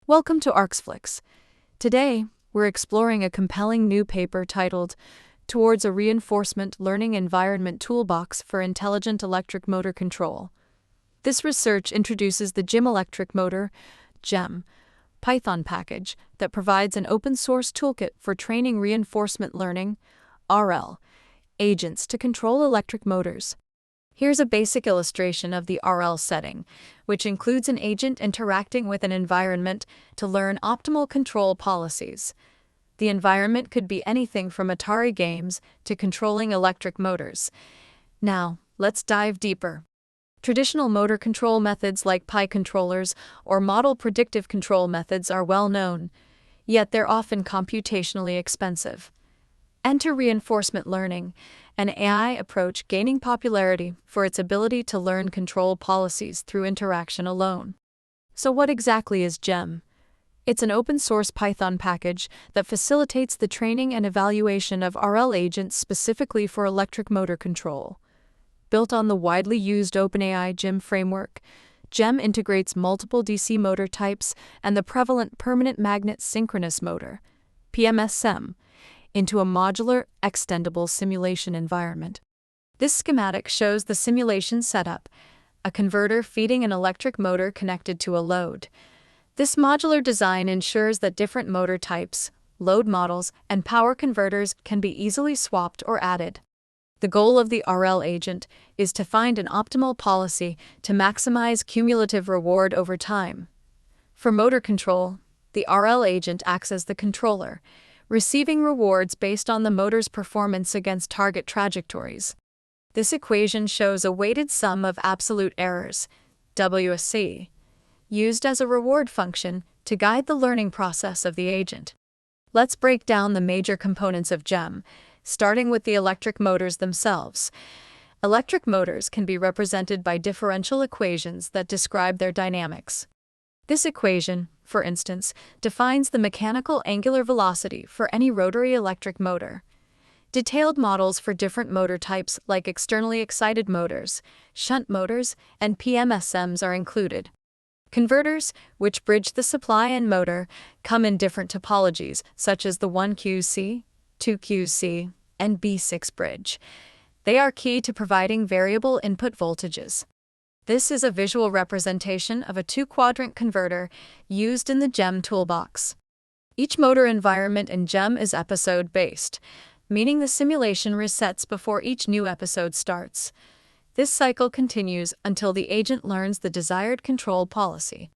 Welcome to Arxflix. Today, we're exploring a compelling new paper titled Towards a Reinforcement Learning Environment Toolbox for Intelligent Electric Motor Control. This research introduces the GEM Electric Motor (GEM) Python package that provides an open-source toolkit for training reinforcement learning (RL) agents to control electric motors. Here's a basic illustration of the RL setting, which includes an agent interacting with an environment to learn optimal control policies. The environment could be anything from Atari games to controlling electric motors. Now, let's dive deeper. Traditional motor control methods like Pi controllers or model predictive control methods are well known, yet they're often computationally expensive. Enter reinforcement learning, an AI approach gaining popularity for its ability to learn control policies through interaction alone. So what exactly is GEM? It's an open-source Python package that facilitates the training and evaluation of RL agents specifically for electric motor control. Built on the widely used OpenAI GEM framework, GEM integrates multiple DC motor types and the prevalent permanent magnet synchronous motor, PMSM, into a modular, extendable simulation environment. This schematic shows the simulation setup: a converter feeding an electric motor connected to a load. This modular design ensures that different motor types, load models, and power converters can be easily swapped or added. The goal of the RL agent is to find an optimal policy to maximize cumulative reward over time. For motor control, the RL agent acts as the controller, receiving rewards based on the motor's performance against target trajectories. This equation shows a weighted sum of absolute errors, WSE, used as a reward function to guide the learning process of the agent. Let's break down the major components of GEM, starting with the electric motors themselves. Electric motors can be represented by differential equations that describe their dynamics. This equation, for instance, defines the mechanical angular velocity for any rotary electric motor. Detailed models for different motor types like externally excited motors, shunt motors, and PMSMs are included. Converters, which bridge the supply and motor, come in different topologies such as the 1QC, 2QC, and B6 bridge. They are key to providing variable input voltages. This is a visual representation of a two-quadrant converter used in the GEM toolbox. Each motor environment in GEM is episode-based, meaning the simulation resets before each new episode starts. This cycle continues until the agent learns the desired control policy.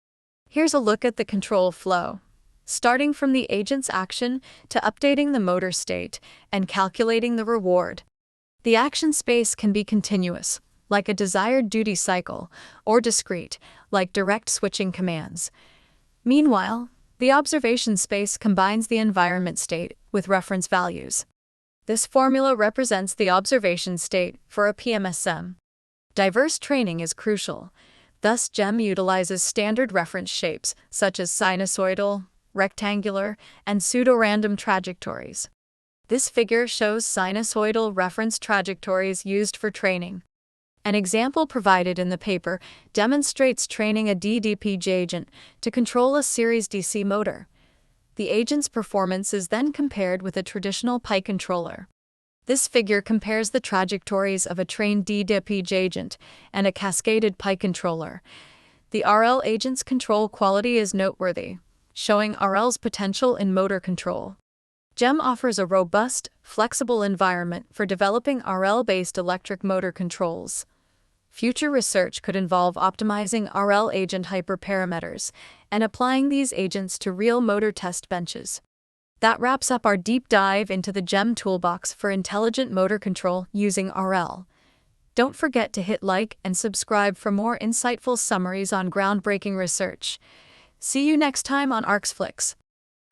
Here's a look at the control flow, starting from the agent's action to updating the motor state and calculating the reward. The action space can be continuous, like a desired duty cycle, or discrete, like direct switching commands. Meanwhile, the observation space combines the environment state with reference values. This formula represents the observation state for a PMSM. Diverse training is crucial. Thus, GEM utilizes standard reference shapes such as sinusoidal, rectangular, and pseudorandom trajectories. This figure shows sinusoidal reference trajectories used for training. An example provided in the paper demonstrates training a DDPJ agent to control a series DC motor. The agent's performance is then compared with a traditional Pi controller. This figure compares the trajectories of a trained DDPJ agent and a cascaded Pi controller. The RL agent's control quality is noteworthy, showing RL's potential in motor control. GEM offers a robust, flexible environment for developing RL-based electric motor controls. Future research could involve optimizing RL agent hyperparameters and applying these agents to real motor test benches. That wraps up our deep dive into the GEM toolbox for intelligent motor control using RL. Don't forget to hit like and subscribe for more insightful summaries on groundbreaking research. See you next time on Arxflix.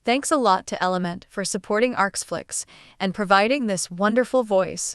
Thanks a lot to Element for supporting Arxflix and providing this wonderful voice.